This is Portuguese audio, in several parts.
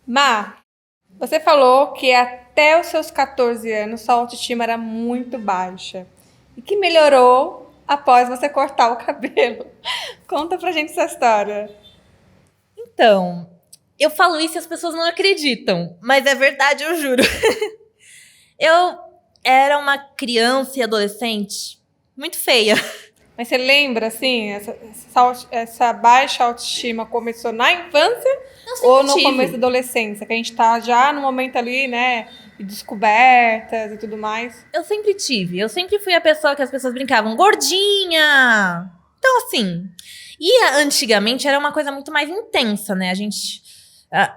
Má, você falou que até os seus 14 anos sua autoestima era muito baixa e que melhorou após você cortar o cabelo. Conta pra gente essa história. Então, eu falo isso e as pessoas não acreditam, mas é verdade, eu juro. Eu era uma criança e adolescente muito feia. Mas você lembra, assim, essa baixa autoestima começou na infância ou no começo da adolescência? Que a gente tá já no momento ali, né, de descobertas e tudo mais. Eu sempre fui a pessoa que as pessoas brincavam, gordinha! Então, assim, antigamente era uma coisa muito mais intensa, né?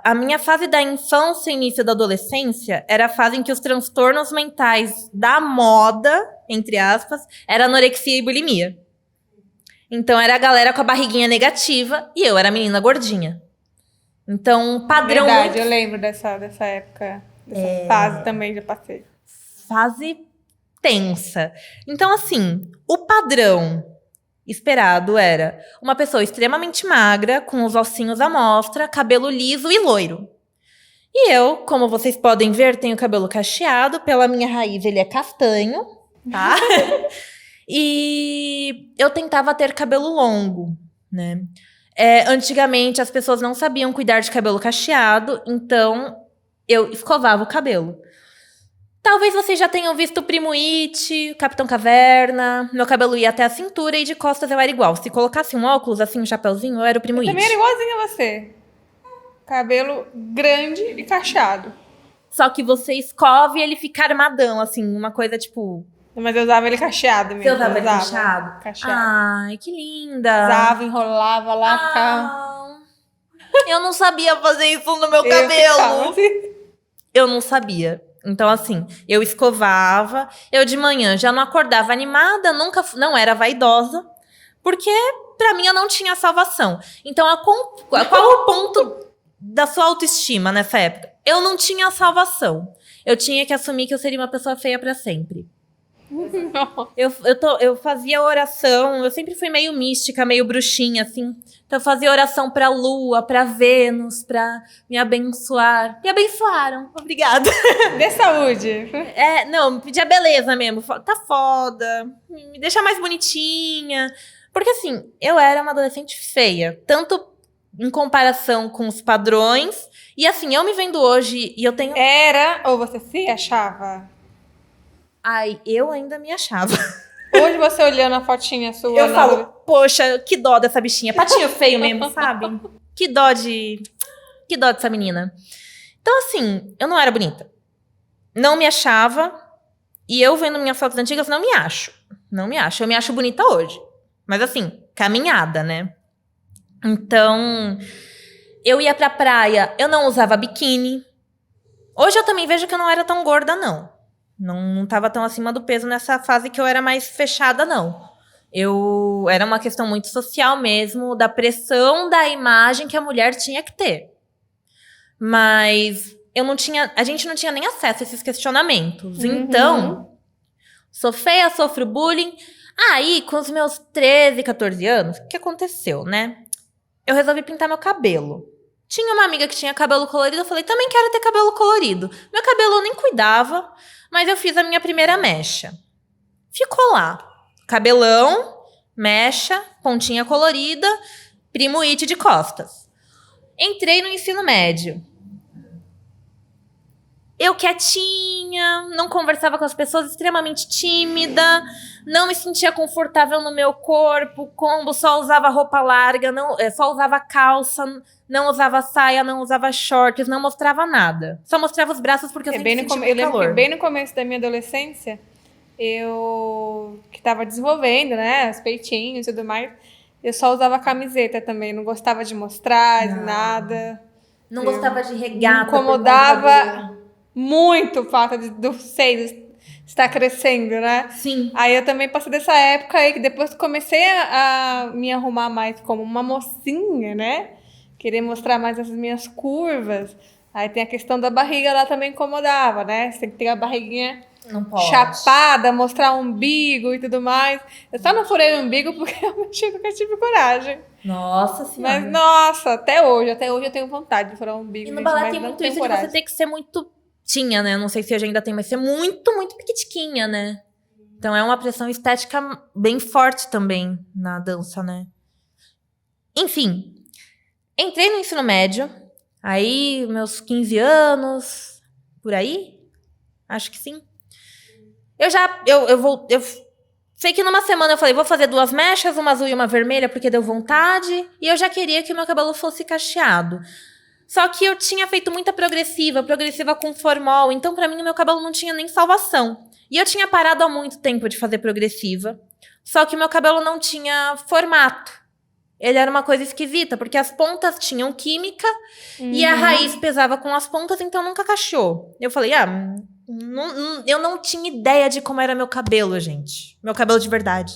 A minha fase da infância e início da adolescência era a fase em que os transtornos mentais da moda, entre aspas, era anorexia e bulimia. Então era a galera com a barriguinha negativa e eu era a menina gordinha. Então, padrão. Verdade, eu lembro dessa época, dessa fase também já passei. Fase tensa. Então, assim, o padrão esperado era uma pessoa extremamente magra, com os ossinhos à mostra, cabelo liso e loiro. E eu, como vocês podem ver, tenho cabelo cacheado, pela minha raiz ele é castanho, tá? E eu tentava ter cabelo longo, né? Antigamente as pessoas não sabiam cuidar de cabelo cacheado, então eu escovava o cabelo. Talvez vocês já tenham visto o Primo It, o Capitão Caverna. Meu cabelo ia até a cintura e de costas eu era igual. Se colocasse um óculos, assim, um chapeuzinho, eu era o Primo It. Também era igualzinho a você. Cabelo grande e cacheado. Só que você escova e ele fica armadão, assim, uma coisa tipo... Mas eu usava ele cacheado mesmo. Você usava ele cacheado? Cacheado. Ai, que linda. Usava, enrolava lá, ficava... Eu não sabia fazer isso no meu cabelo. Assim. Eu não sabia. Então, assim, eu escovava, eu de manhã já não acordava animada, não era vaidosa, porque pra mim eu não tinha salvação. Então, qual o ponto da sua autoestima nessa época? Eu não tinha salvação. Eu tinha que assumir que eu seria uma pessoa feia pra sempre. Eu fazia oração, eu sempre fui meio mística, meio bruxinha, assim. Então eu fazia oração pra Lua, pra Vênus, pra me abençoar. Me abençoaram, obrigada. Dê saúde. Não, pedia beleza mesmo. Tá foda, me deixa mais bonitinha. Porque assim, eu era uma adolescente feia, tanto em comparação com os padrões. E assim, eu me vendo hoje e eu tenho... Era ou você se achava? Ai, eu ainda me achava. Hoje você olhando a fotinha sua... Eu falo, poxa, que dó dessa bichinha. Patinho feio mesmo, sabe? Que dó dessa menina. Então, assim, eu não era bonita. Não me achava. E eu vendo minhas fotos antigas, não me acho. Não me acho. Eu me acho bonita hoje. Mas, assim, caminhada, né? Então, eu ia pra praia, eu não usava biquíni. Hoje eu também vejo que eu não era tão gorda, não. Não tava tão acima do peso nessa fase que eu era mais fechada, não. Era uma questão muito social mesmo, da pressão da imagem que a mulher tinha que ter. Mas a gente não tinha nem acesso a esses questionamentos. Uhum. Então, sou feia, sofro bullying. Aí, com os meus 13, 14 anos, o que aconteceu, né? Eu resolvi pintar meu cabelo. Tinha uma amiga que tinha cabelo colorido, eu falei, também quero ter cabelo colorido. Meu cabelo eu nem cuidava, mas eu fiz a minha primeira mecha. Ficou lá. Cabelão, mecha, pontinha colorida, Primo It de costas. Entrei no ensino médio. Eu quietinha, não conversava com as pessoas, extremamente tímida, não me sentia confortável no meu corpo, só usava roupa larga, só usava calça, não usava saia, não usava shorts, não mostrava nada. Só mostrava os braços porque eu sempre sentia muito calor. Eu lembro que bem no começo da minha adolescência, eu que estava desenvolvendo, né, os peitinhos e tudo mais, eu só usava camiseta também, não gostava de mostrar, de nada. Não gostava de regata. Me incomodava muito o fato do seio estar crescendo, né? Sim. Aí eu também passei dessa época aí, que depois comecei a me arrumar mais como uma mocinha, né? Querer mostrar mais as minhas curvas. Aí tem a questão da barriga, ela também incomodava, né? Você tem que ter a barriguinha Não pode. chapada, mostrar o umbigo e tudo mais. Eu só não furei o umbigo porque eu nunca tive coragem. Nossa senhora. Mas, nossa, até hoje eu tenho vontade de furar o umbigo. E no gente, balé mas tem não muito tenho isso coragem. de você ter que ser muito... Tinha, né? Não sei se hoje ainda tem, mas ser muito, muito piquitiquinha, né? Então é uma pressão estética bem forte também na dança, né? Enfim, entrei no ensino médio, aí meus 15 anos, por aí, acho que sim. Eu sei que numa semana eu falei, vou fazer 2 mechas, uma azul e uma vermelha, porque deu vontade, e eu já queria que o meu cabelo fosse cacheado. Só que eu tinha feito muita progressiva com formol, então pra mim o meu cabelo não tinha nem salvação. E eu tinha parado há muito tempo de fazer progressiva, só que o meu cabelo não tinha formato. Ele era uma coisa esquisita, porque as pontas tinham química e a raiz pesava com as pontas, então nunca cacheou. Eu falei, eu não tinha ideia de como era meu cabelo, gente. Meu cabelo de verdade.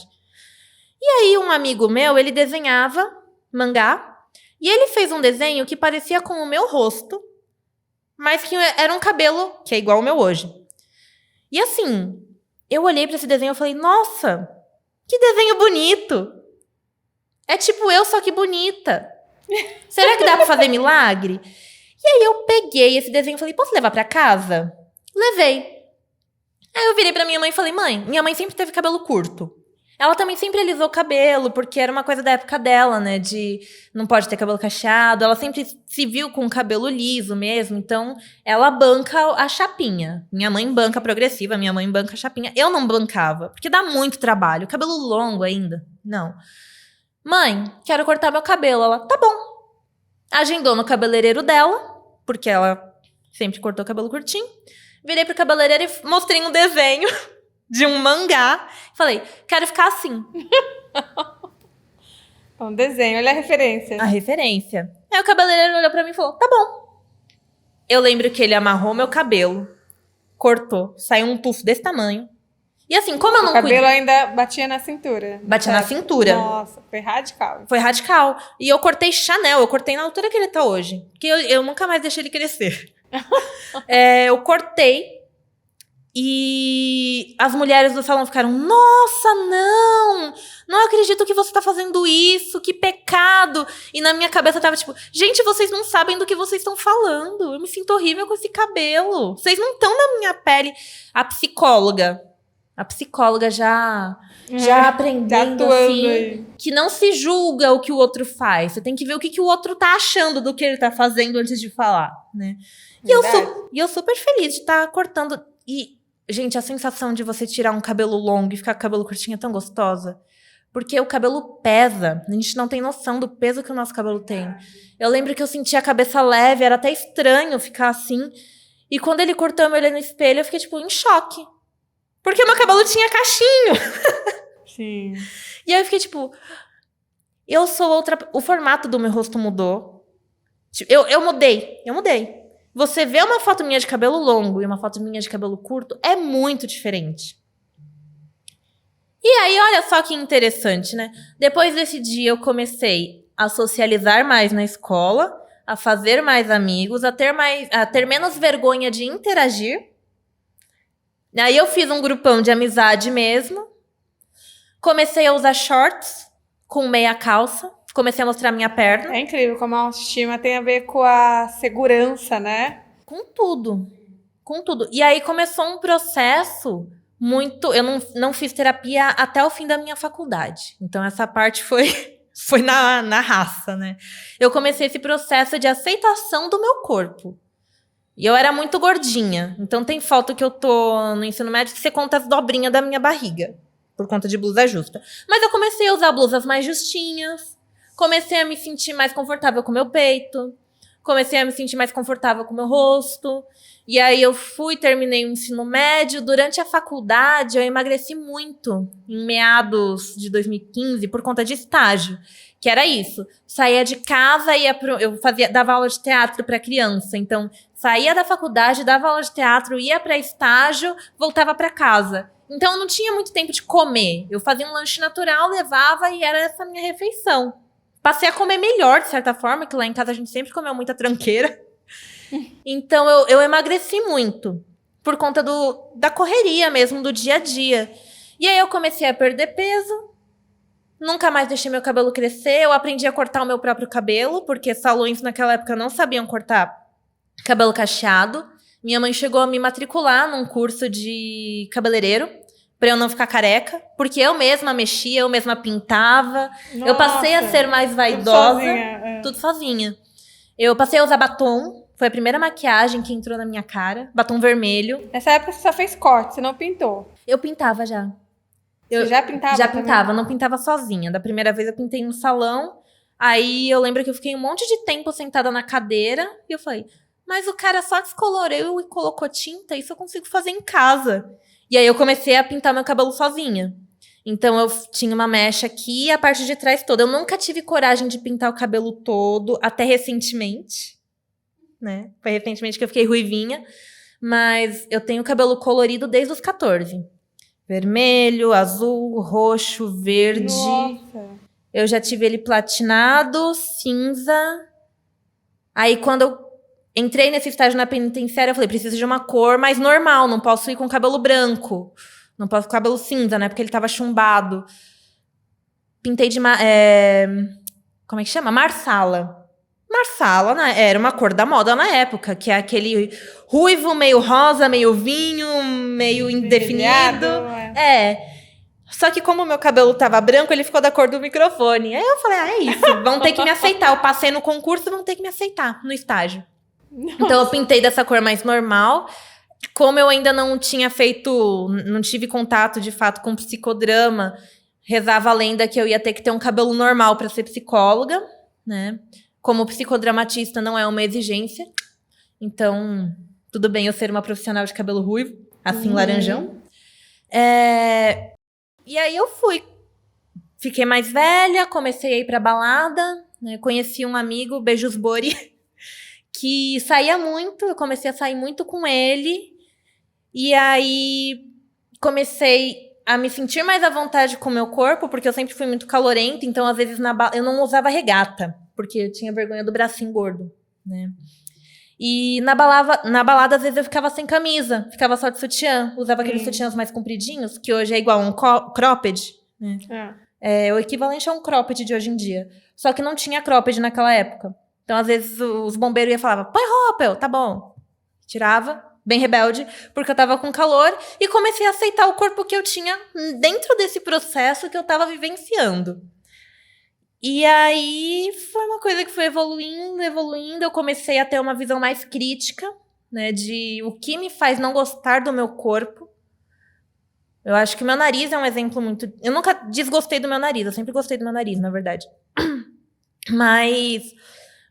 E aí um amigo meu, ele desenhava mangá, e ele fez um desenho que parecia com o meu rosto, mas que era um cabelo que é igual ao meu hoje. E assim, eu olhei pra esse desenho e falei, nossa, que desenho bonito. É tipo eu, só que bonita. Será que dá pra fazer milagre? E aí eu peguei esse desenho e falei, posso levar pra casa? Levei. Aí eu virei pra minha mãe e falei, mãe, minha mãe sempre teve cabelo curto. Ela também sempre alisou o cabelo, porque era uma coisa da época dela, né? De não pode ter cabelo cacheado. Ela sempre se viu com o cabelo liso mesmo. Então, ela banca a chapinha. Minha mãe banca a progressiva, minha mãe banca a chapinha. Eu não bancava, porque dá muito trabalho. Cabelo longo ainda. Não. Mãe, quero cortar meu cabelo. Ela, tá bom. Agendou no cabeleireiro dela, porque ela sempre cortou o cabelo curtinho. Virei pro cabeleireiro e mostrei um desenho de um mangá. Falei, quero ficar assim. Um desenho, olha a referência. A referência. Aí o cabeleireiro olhou pra mim e falou, tá bom. Eu lembro que ele amarrou meu cabelo, cortou, saiu um tufo desse tamanho. E assim, como eu não O cabelo ainda batia na cintura. Batia na cintura. Nossa, foi radical. Foi radical. E eu cortei Chanel, eu cortei na altura que ele tá hoje. Porque eu nunca mais deixei ele crescer. Eu cortei. E as mulheres do salão ficaram, nossa, não acredito que você tá fazendo isso, que pecado. E na minha cabeça tava tipo, gente, vocês não sabem do que vocês estão falando. Eu me sinto horrível com esse cabelo. Vocês não estão na minha pele. A psicóloga já aprendendo assim, aí. Que não se julga o que o outro faz. Você tem que ver o que o outro tá achando do que ele tá fazendo antes de falar, né? E eu super feliz de estar cortando. E, gente, a sensação de você tirar um cabelo longo e ficar com o cabelo curtinho é tão gostosa. Porque o cabelo pesa. A gente não tem noção do peso que o nosso cabelo tem. Eu lembro que eu sentia a cabeça leve, era até estranho ficar assim. E quando ele cortou, eu me olhei no espelho, eu fiquei, tipo, em choque. Porque meu cabelo tinha cachinho. Sim. E aí eu fiquei, tipo, eu sou outra... O formato do meu rosto mudou. Eu mudei. Você vê uma foto minha de cabelo longo e uma foto minha de cabelo curto, é muito diferente. E aí, olha só que interessante, né? Depois desse dia, eu comecei a socializar mais na escola, a fazer mais amigos, a ter menos vergonha de interagir. Aí eu fiz um grupão de amizade mesmo. Comecei a usar shorts com meia calça. Comecei a mostrar minha perna. É incrível como a autoestima tem a ver com a segurança, né? Com tudo. E aí começou um processo muito... Eu não fiz terapia até o fim da minha faculdade. Então essa parte foi na raça, né? Eu comecei esse processo de aceitação do meu corpo. E eu era muito gordinha. Então tem foto que eu tô no ensino médio que você conta as dobrinhas da minha barriga. Por conta de blusa justa. Mas eu comecei a usar blusas mais justinhas. Comecei a me sentir mais confortável com o meu peito. Comecei a me sentir mais confortável com o meu rosto. E aí eu terminei o ensino médio. Durante a faculdade eu emagreci muito. Em meados de 2015 por conta de estágio. Que era isso. Saía de casa, dava aula de teatro para criança. Então, saía da faculdade, dava aula de teatro, ia para estágio, voltava para casa. Então, eu não tinha muito tempo de comer. Eu fazia um lanche natural, levava e era essa minha refeição. Passei a comer melhor, de certa forma, que lá em casa a gente sempre comeu muita tranqueira. Então, eu emagreci muito. por conta da correria mesmo, do dia a dia. E aí eu comecei a perder peso, nunca mais deixei meu cabelo crescer, eu aprendi a cortar o meu próprio cabelo, porque salões naquela época não sabiam cortar cabelo cacheado. Minha mãe chegou a me matricular num curso de cabeleireiro, pra eu não ficar careca, porque eu mesma mexia, eu mesma pintava. Nossa, eu passei a ser mais vaidosa, tudo sozinha. Eu passei a usar batom, foi a primeira maquiagem que entrou na minha cara, batom vermelho. Nessa época você só fez corte, você não pintou. Eu pintava já. Você já pintava? Já também? pintava, não pintava sozinha. Da primeira vez eu pintei no salão, aí eu lembro que eu fiquei um monte de tempo sentada na cadeira, e eu falei, mas o cara só descolorou e colocou tinta, isso eu consigo fazer em casa. E aí eu comecei a pintar meu cabelo sozinha. Então eu tinha uma mecha aqui e a parte de trás toda. Eu nunca tive coragem de pintar o cabelo todo, até recentemente, né? Foi recentemente que eu fiquei ruivinha. Mas eu tenho cabelo colorido desde os 14. Vermelho, azul, roxo, verde. Nossa. Eu já tive ele platinado, cinza. Aí quando eu entrei nesse estágio na penitenciária, eu falei, preciso de uma cor mais normal, não posso ir com cabelo branco. Não posso com cabelo cinza, né? Porque ele tava chumbado. Pintei de... como é que chama? Marsala. Marsala, né? Era uma cor da moda na época, que é aquele ruivo, meio rosa, meio vinho, meio indefinido. Só que como o meu cabelo tava branco, ele ficou da cor do microfone. Aí eu falei, é isso, vão ter que me aceitar. Eu passei no concurso, vão ter que me aceitar no estágio. Nossa. Então eu pintei dessa cor mais normal. Como eu ainda não tive contato de fato com psicodrama, rezava a lenda que eu ia ter que ter um cabelo normal para ser psicóloga, né? Como psicodramatista não é uma exigência, então tudo bem eu ser uma profissional de cabelo ruivo, assim, laranjão. E aí eu fiquei mais velha, comecei a ir pra balada, né? Conheci um amigo, beijos Bori, que saía muito, eu comecei a sair muito com ele, e aí comecei a me sentir mais à vontade com o meu corpo, porque eu sempre fui muito calorenta, então às vezes eu não usava regata, porque eu tinha vergonha do bracinho gordo, né? E na balada, às vezes eu ficava sem camisa, ficava só de sutiã, usava aqueles sutiãs mais compridinhos, que hoje é igual um cropped, né? É o equivalente a um cropped de hoje em dia. Só que não tinha cropped naquela época. Então, às vezes, os bombeiros iam falar, põe roupa, eu, tá bom. Tirava, bem rebelde, porque eu tava com calor, e comecei a aceitar o corpo que eu tinha dentro desse processo que eu tava vivenciando. E aí, foi uma coisa que foi evoluindo, eu comecei a ter uma visão mais crítica, né, de o que me faz não gostar do meu corpo. Eu acho que o meu nariz é um exemplo muito... Eu nunca desgostei do meu nariz, eu sempre gostei do meu nariz, na verdade. Mas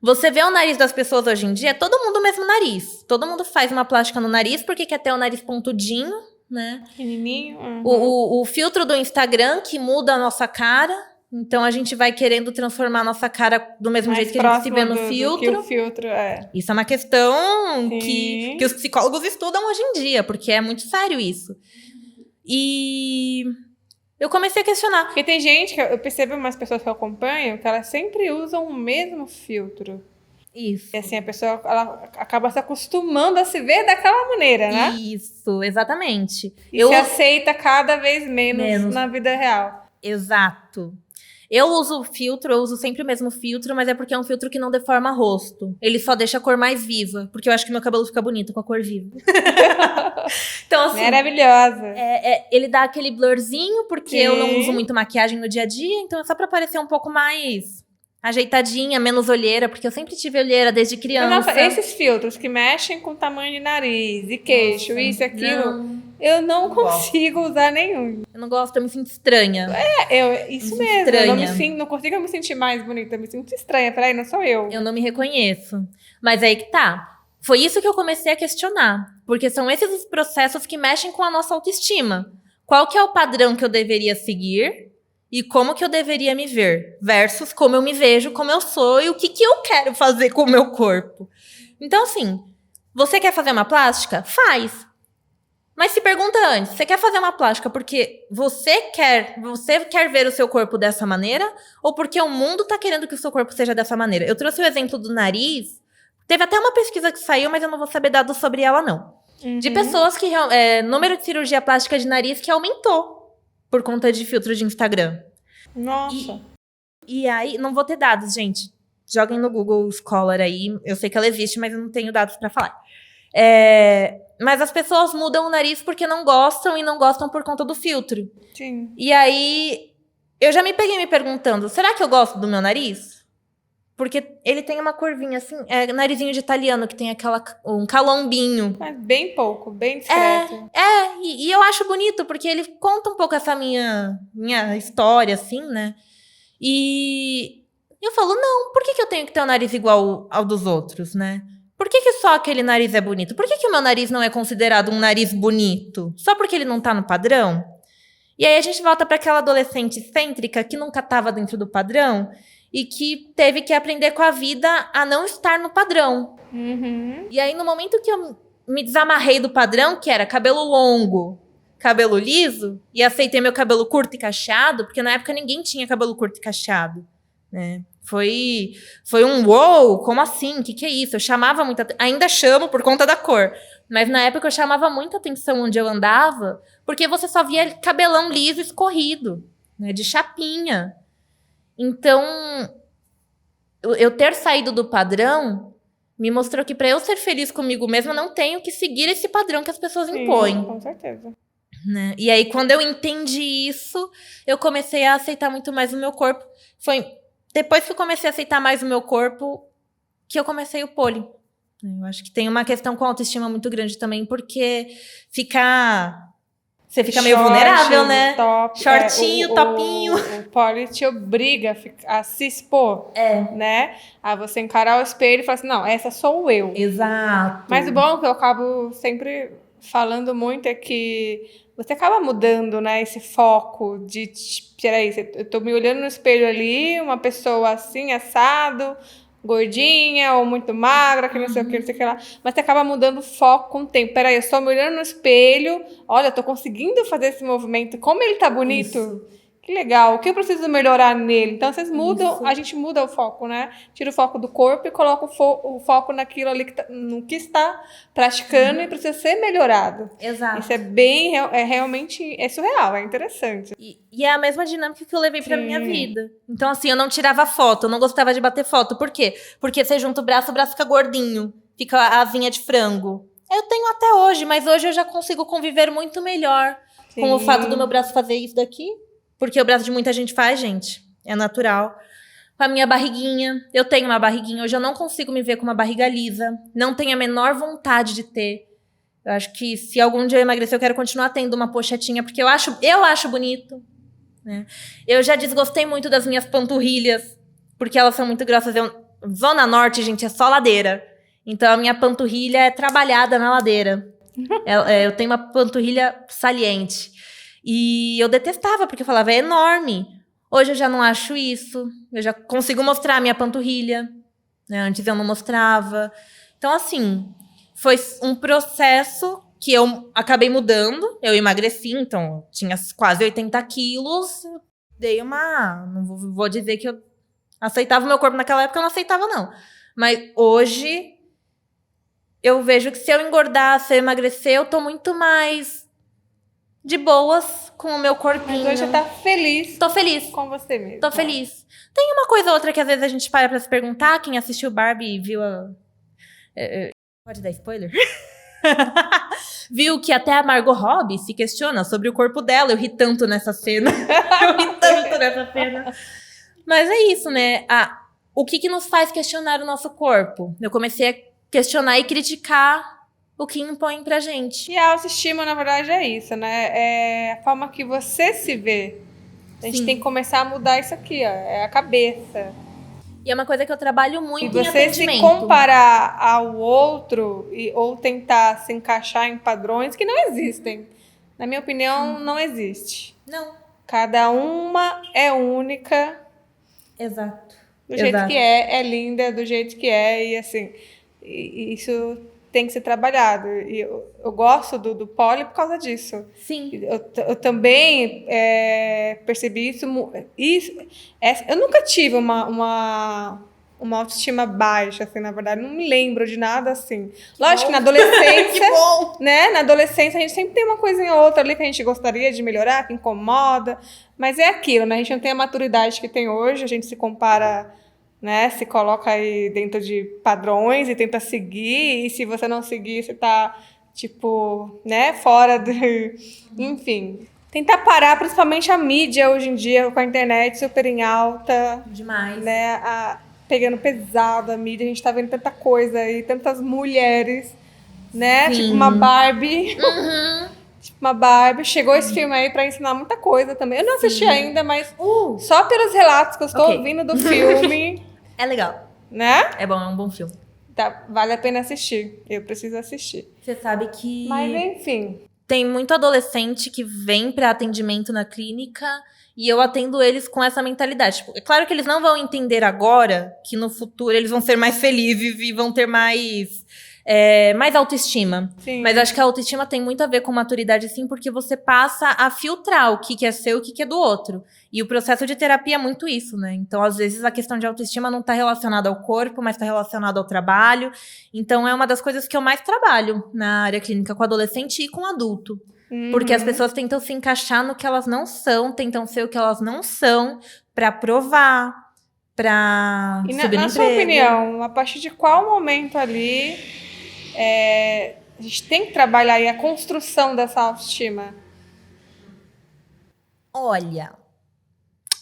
você vê o nariz das pessoas hoje em dia, é todo mundo o mesmo nariz. Todo mundo faz uma plástica no nariz porque quer ter o nariz pontudinho, né? Pequenininho. O filtro do Instagram que muda a nossa cara. Então a gente vai querendo transformar a nossa cara do mesmo jeito que a gente se vê no filtro. Que o filtro é. Isso é uma questão que os psicólogos estudam hoje em dia, porque é muito sério isso. E eu comecei a questionar. Porque tem gente, que eu percebo umas pessoas que eu acompanho, que elas sempre usam o mesmo filtro. Isso. E assim, a pessoa ela acaba se acostumando a se ver daquela maneira, né? Isso, exatamente. E se aceita cada vez menos na vida real. Exato. Eu uso filtro, eu uso sempre o mesmo filtro, mas é porque é um filtro que não deforma rosto. Ele só deixa a cor mais viva, porque eu acho que meu cabelo fica bonito com a cor viva. Então, assim... Maravilhosa. Ele dá aquele blurzinho, porque eu não uso muito maquiagem no dia a dia, então é só pra parecer um pouco mais ajeitadinha, menos olheira, porque eu sempre tive olheira desde criança. Nossa, esses filtros que mexem com o tamanho de nariz e queixo, isso e aquilo... Eu não consigo usar nenhum. Eu não gosto, eu me sinto estranha. Isso mesmo. Estranha. Não consigo me sentir mais bonita, eu me sinto estranha. Peraí, não sou eu. Eu não me reconheço. Mas aí que tá. Foi isso que eu comecei a questionar. Porque são esses os processos que mexem com a nossa autoestima. Qual que é o padrão que eu deveria seguir e como que eu deveria me ver? Versus como eu me vejo, como eu sou e o que eu quero fazer com o meu corpo. Então, assim, você quer fazer uma plástica? Faz. Mas se pergunta antes, você quer fazer uma plástica porque você quer ver o seu corpo dessa maneira ou porque o mundo tá querendo que o seu corpo seja dessa maneira? Eu trouxe o exemplo do nariz. Teve até uma pesquisa que saiu, mas eu não vou saber dados sobre ela, não. De pessoas que... número de cirurgia plástica de nariz que aumentou por conta de filtro de Instagram. Nossa. E aí, não vou ter dados, gente. Joguem no Google Scholar aí. Eu sei que ela existe, mas eu não tenho dados pra falar. Mas as pessoas mudam o nariz porque não gostam e não gostam por conta do filtro. Sim. E aí, eu já me peguei me perguntando, será que eu gosto do meu nariz? Porque ele tem uma curvinha assim, narizinho de italiano, que tem um calombinho. Mas bem pouco, bem discreto. E eu acho bonito, porque ele conta um pouco essa minha história, assim, né? E eu falo, não, por que eu tenho que ter um nariz igual ao dos outros, né? Por que só aquele nariz é bonito? Por que o meu nariz não é considerado um nariz bonito? Só porque ele não tá no padrão? E aí a gente volta para aquela adolescente excêntrica que nunca tava dentro do padrão e que teve que aprender com a vida a não estar no padrão. Uhum. E aí, no momento que eu me desamarrei do padrão, que era cabelo longo, cabelo liso, e aceitei meu cabelo curto e cacheado, porque na época ninguém tinha cabelo curto e cacheado, né? Foi um uou, como assim? O que é isso? Eu chamava muita... Ainda chamo por conta da cor. Mas na época eu chamava muita atenção onde eu andava, porque você só via cabelão liso escorrido, né? De chapinha. Então, eu ter saído do padrão me mostrou que para eu ser feliz comigo mesma, eu não tenho que seguir esse padrão que as pessoas impõem. Com certeza. Né? E aí, quando eu entendi isso, eu comecei a aceitar muito mais o meu corpo. Foi depois que eu comecei a aceitar mais o meu corpo que eu comecei o pole. Eu acho que tem uma questão com autoestima muito grande também, porque você fica meio vulnerável, né? Top, shortinho, topinho. O pole te obriga a se expor, né? A você encarar o espelho e falar assim, não, essa sou eu. Exato. Mas o bom que eu acabo sempre falando muito é que você acaba mudando, né, esse foco de, peraí, eu tô me olhando no espelho ali, uma pessoa assim, assado, gordinha ou muito magra, que não sei o que, não sei o que lá. Mas você acaba mudando o foco com o tempo. Peraí, eu estou me olhando no espelho, olha, eu tô conseguindo fazer esse movimento, como ele tá bonito. Isso. Que legal, o que eu preciso melhorar nele? Então, vocês mudam, a gente muda o foco, né? Tira o foco do corpo e coloca o foco naquilo ali, no que está praticando e precisa ser melhorado. Exato. Isso realmente surreal, é interessante. E é a mesma dinâmica que eu levei pra minha vida. Então, assim, eu não tirava foto, eu não gostava de bater foto. Por quê? Porque você junta o braço fica gordinho, fica a asinha de frango. Eu tenho até hoje, mas hoje eu já consigo conviver muito melhor com o fato do meu braço fazer isso daqui. Porque o braço de muita gente faz, gente. É natural. Com a minha barriguinha. Eu tenho uma barriguinha. Hoje eu não consigo me ver com uma barriga lisa. Não tenho a menor vontade de ter. Eu acho que se algum dia eu emagrecer, eu quero continuar tendo uma pochetinha. Porque eu acho bonito. Né? Eu já desgostei muito das minhas panturrilhas. Porque elas são muito grossas. Zona Norte, gente, é só ladeira. Então a minha panturrilha é trabalhada na ladeira. Eu tenho uma panturrilha saliente. E eu detestava, porque eu falava, é enorme. Hoje eu já não acho isso. Eu já consigo mostrar a minha panturrilha. Né? Antes eu não mostrava. Então, assim, foi um processo que eu acabei mudando. Eu emagreci, então, tinha quase 80 quilos. Dei não vou dizer que eu aceitava o meu corpo naquela época, eu não aceitava, não. Mas hoje, eu vejo que se eu engordar, se eu emagrecer, eu tô muito mais de boas com o meu corpinho. Mas hoje você tá feliz. Tô feliz. Com você mesmo. Tô feliz. Tem uma coisa ou outra que às vezes a gente para pra se perguntar. Quem assistiu Barbie e viu pode dar spoiler? Viu que até a Margot Robbie se questiona sobre o corpo dela. Eu ri tanto nessa cena. Mas é isso, né? O que nos faz questionar o nosso corpo? Eu comecei a questionar e criticar o que impõe pra gente. E a autoestima, na verdade, é isso, né? É a forma que você se vê. A gente tem que começar a mudar isso aqui, ó. É a cabeça. E é uma coisa que eu trabalho muito em atendimento. E você se comparar ao outro ou tentar se encaixar em padrões que não existem. Na minha opinião, não existe. Não. Cada uma é única. Exato. Do jeito que é linda, do jeito que é. E assim, isso tem que ser trabalhado. E eu gosto do pole por causa disso. Sim. Eu também percebi isso. Eu nunca tive uma uma autoestima baixa, assim, na verdade. Não me lembro de nada assim. Lógico que na adolescência, Que bom! né? Na adolescência a gente sempre tem uma coisinha ou outra ali que a gente gostaria de melhorar, que incomoda. Mas é aquilo, né? A gente não tem a maturidade que tem hoje, a gente se compara, né? Se coloca aí dentro de padrões e tenta seguir. E se você não seguir, você tá, tipo, né? Fora de... Enfim. Tentar parar, principalmente a mídia hoje em dia, com a internet super em alta. Demais. Né? Pegando pesado a mídia, a gente tá vendo tanta coisa aí, tantas mulheres, né? Sim. Tipo uma Barbie. Uhum. Tipo uma Barbie. Chegou esse filme aí pra ensinar muita coisa também. Eu não assisti ainda, mas só pelos relatos que eu estou ouvindo do filme. É legal. Né? É bom, é um bom filme. Tá, vale a pena assistir. Eu preciso assistir. Você sabe que... Mas enfim. Tem muito adolescente que vem para atendimento na clínica e eu atendo eles com essa mentalidade. Tipo, é claro que eles não vão entender agora que no futuro eles vão ser mais felizes e vão ter mais autoestima. Sim. Mas acho que a autoestima tem muito a ver com maturidade, sim, porque você passa a filtrar o que é seu e o que é do outro. E o processo de terapia é muito isso, né? Então, às vezes, a questão de autoestima não está relacionada ao corpo, mas está relacionada ao trabalho. Então, é uma das coisas que eu mais trabalho na área clínica com adolescente e com adulto. Porque as pessoas tentam se encaixar no que elas não são, tentam ser o que elas não são, para provar, para subir no na sua emprego. opinião, a partir de qual momento ali a gente tem que trabalhar aí a construção dessa autoestima? Olha,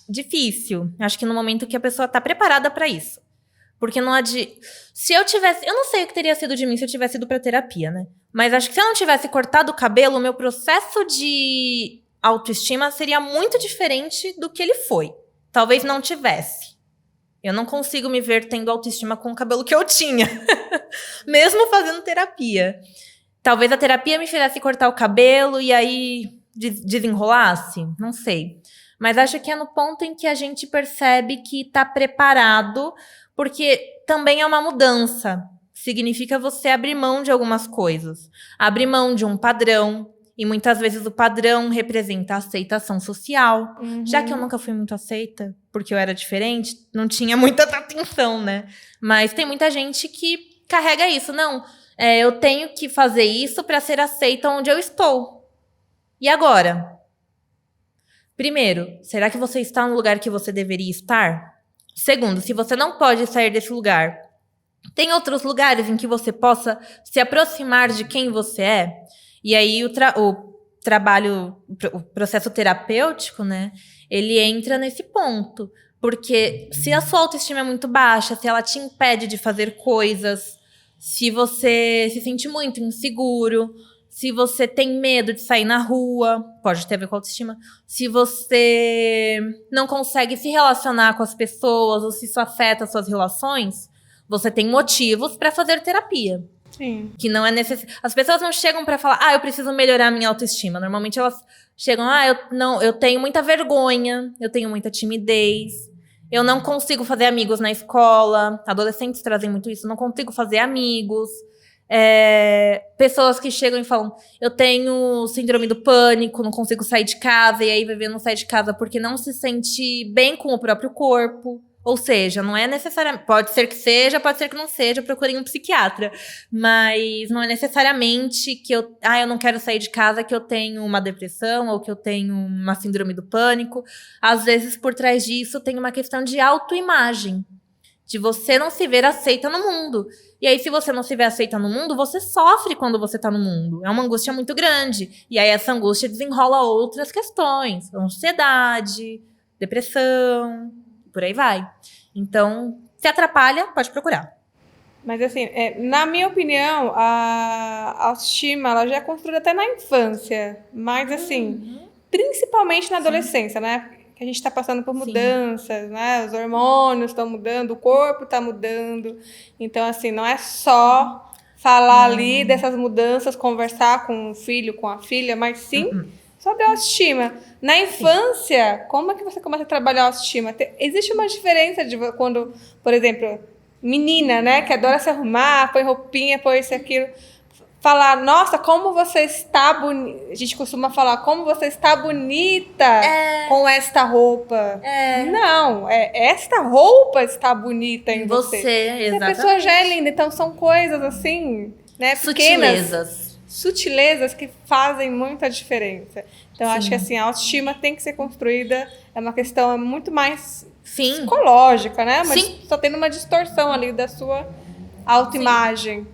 difícil. Acho que no momento que a pessoa tá preparada pra isso. Porque não há de... Se eu tivesse... Eu não sei o que teria sido de mim se eu tivesse ido pra terapia, né? Mas acho que se eu não tivesse cortado o cabelo, o meu processo de autoestima seria muito diferente do que ele foi. Talvez não tivesse. Eu não consigo me ver tendo autoestima com o cabelo que eu tinha. Mesmo fazendo terapia. Talvez a terapia me fizesse cortar o cabelo e aí desenrolasse. Não sei. Mas acho que é no ponto em que a gente percebe que tá preparado, porque também é uma mudança. Significa você abrir mão de algumas coisas. Abrir mão de um padrão. E muitas vezes o padrão representa a aceitação social. Já que eu nunca fui muito aceita, porque eu era diferente, não tinha muita atenção, né? Mas tem muita gente que carrega isso. Não, eu tenho que fazer isso para ser aceita onde eu estou. E agora? Primeiro, será que você está no lugar que você deveria estar? Segundo, se você não pode sair desse lugar, tem outros lugares em que você possa se aproximar de quem você é? E aí o trabalho, o processo terapêutico, né, ele entra nesse ponto. Porque se a sua autoestima é muito baixa, se ela te impede de fazer coisas, se você se sente muito inseguro, se você tem medo de sair na rua, pode ter a ver com a autoestima, se você não consegue se relacionar com as pessoas ou se isso afeta as suas relações, você tem motivos para fazer terapia. Sim. Que não é necessário. As pessoas não chegam pra falar, eu preciso melhorar a minha autoestima. Normalmente elas chegam, eu tenho muita vergonha, eu tenho muita timidez, eu não consigo fazer amigos na escola. Adolescentes trazem muito isso, não consigo fazer amigos. Pessoas que chegam e falam, eu tenho síndrome do pânico, não consigo sair de casa, e aí bebê não sai de casa porque não se sente bem com o próprio corpo. Ou seja, não é necessariamente... Pode ser que seja, pode ser que não seja, procurem um psiquiatra. Mas não é necessariamente que eu não quero sair de casa, que eu tenho uma depressão ou que eu tenho uma síndrome do pânico. Às vezes, por trás disso, tem uma questão de autoimagem. De você não se ver aceita no mundo. E aí, se você não se vê aceita no mundo, você sofre quando você tá no mundo. É uma angústia muito grande. E aí, essa angústia desenrola outras questões. Ansiedade, depressão... Por aí vai. Então, se atrapalha, pode procurar. Mas assim, na minha opinião, a autoestima ela já é construída até na infância. Mas assim, principalmente na adolescência, né? Que a gente está passando por mudanças, né? Os hormônios estão mudando, o corpo está mudando. Então, assim, não é só falar ali dessas mudanças, conversar com o filho, com a filha, mas sim... sobre a autoestima. Na infância, como é que você começa a trabalhar a autoestima? Existe uma diferença de quando, por exemplo, menina, né, que adora se arrumar, põe roupinha, põe isso e aquilo. falar, nossa, como você está bonita. A gente costuma falar, como você está bonita com esta roupa. Não, esta roupa está bonita em você. Exatamente. E a pessoa já é linda. Então são coisas assim, né? Pequenas. Sutilezas que fazem muita diferença. Então, acho que assim, a autoestima tem que ser construída, é uma questão muito mais psicológica, né? Mas só tendo uma distorção ali da sua autoimagem.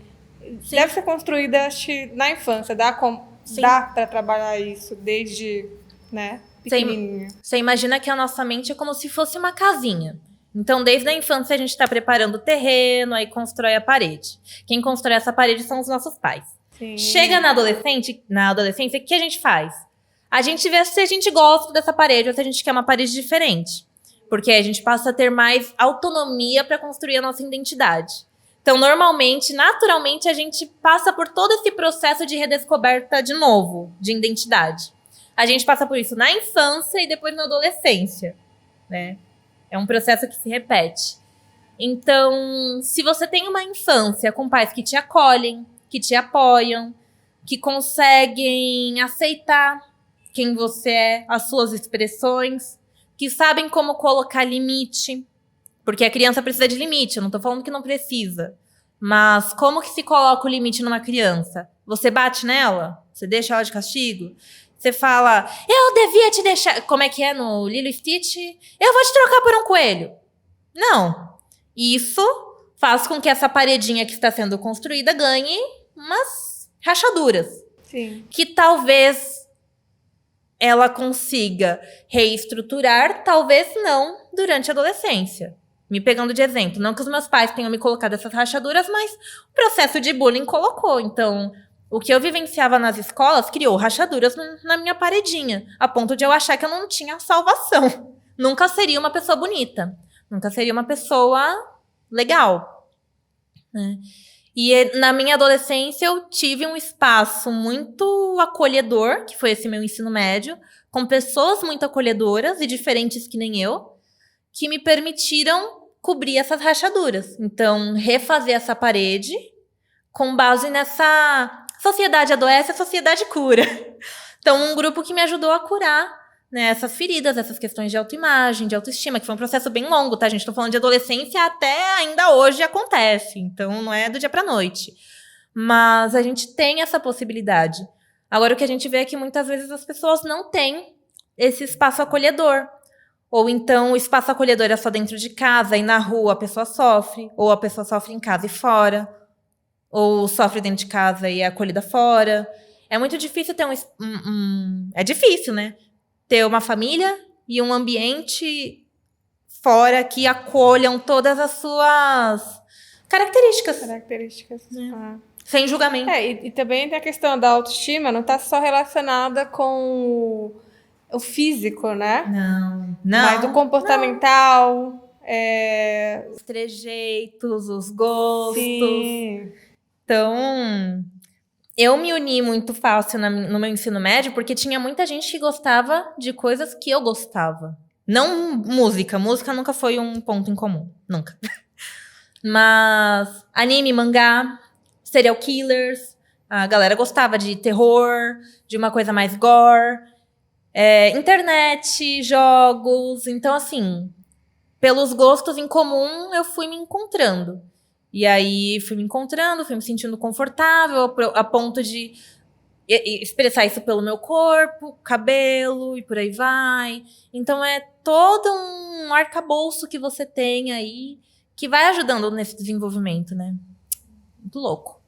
Deve ser construída, acho que, na infância. Dá para trabalhar isso desde, né, pequenininho. Você imagina que a nossa mente é como se fosse uma casinha. Então, desde a infância, a gente está preparando o terreno, aí constrói a parede. Quem constrói essa parede são os nossos pais. Sim. Chega na adolescência, o que a gente faz? A gente vê se a gente gosta dessa parede ou se a gente quer uma parede diferente. Porque a gente passa a ter mais autonomia para construir a nossa identidade. Então, normalmente, naturalmente, a gente passa por todo esse processo de redescoberta de novo, de identidade. A gente passa por isso na infância e depois na adolescência, né? É um processo que se repete. Então, se você tem uma infância com pais que te acolhem, que te apoiam, que conseguem aceitar quem você é, as suas expressões, que sabem como colocar limite, porque a criança precisa de limite, eu não tô falando que não precisa, mas como que se coloca o limite numa criança? Você bate nela? Você deixa ela de castigo? Você fala, eu devia te deixar, como é que é no Lilo e Stitch? Eu vou te trocar por um coelho. Não. Isso faz com que essa paredinha que está sendo construída ganhe umas rachaduras. Sim. Que talvez ela consiga reestruturar, talvez não, durante a adolescência. Me pegando de exemplo. Não que os meus pais tenham me colocado essas rachaduras, mas o processo de bullying colocou. Então, o que eu vivenciava nas escolas criou rachaduras na minha paredinha, a ponto de eu achar que eu não tinha salvação. Nunca seria uma pessoa bonita. Nunca seria uma pessoa legal. Né? E na minha adolescência eu tive um espaço muito acolhedor, que foi esse meu ensino médio, com pessoas muito acolhedoras e diferentes que nem eu, que me permitiram cobrir essas rachaduras. Então, refazer essa parede com base nessa sociedade adoece, a sociedade cura. Então, um grupo que me ajudou a curar, né, essas feridas, essas questões de autoimagem, de autoestima, que foi um processo bem longo, tá, gente? Tô falando de adolescência até ainda hoje acontece. Então, não é do dia pra noite. Mas a gente tem essa possibilidade. Agora, o que a gente vê é que muitas vezes as pessoas não têm esse espaço acolhedor. Ou então, o espaço acolhedor é só dentro de casa e na rua a pessoa sofre. Ou a pessoa sofre em casa e fora. Ou sofre dentro de casa e é acolhida fora. É muito difícil ter É difícil, né? Ter uma família e um ambiente fora que acolham todas as suas características. Sem julgamento. E também tem a questão da autoestima, não está só relacionada com o físico, né? Não. Mas o comportamental. Os trejeitos, os gostos. Sim. Então, eu me uni muito fácil no meu ensino médio, porque tinha muita gente que gostava de coisas que eu gostava. Não música. Música nunca foi um ponto em comum. Nunca. Mas anime, mangá, serial killers. A galera gostava de terror, de uma coisa mais gore. Internet, jogos. Então, assim, pelos gostos em comum, eu fui me encontrando. E aí, fui me encontrando, fui me sentindo confortável, a ponto de expressar isso pelo meu corpo, cabelo, e por aí vai. Então, é todo um arcabouço que você tem aí, que vai ajudando nesse desenvolvimento, né? Muito louco.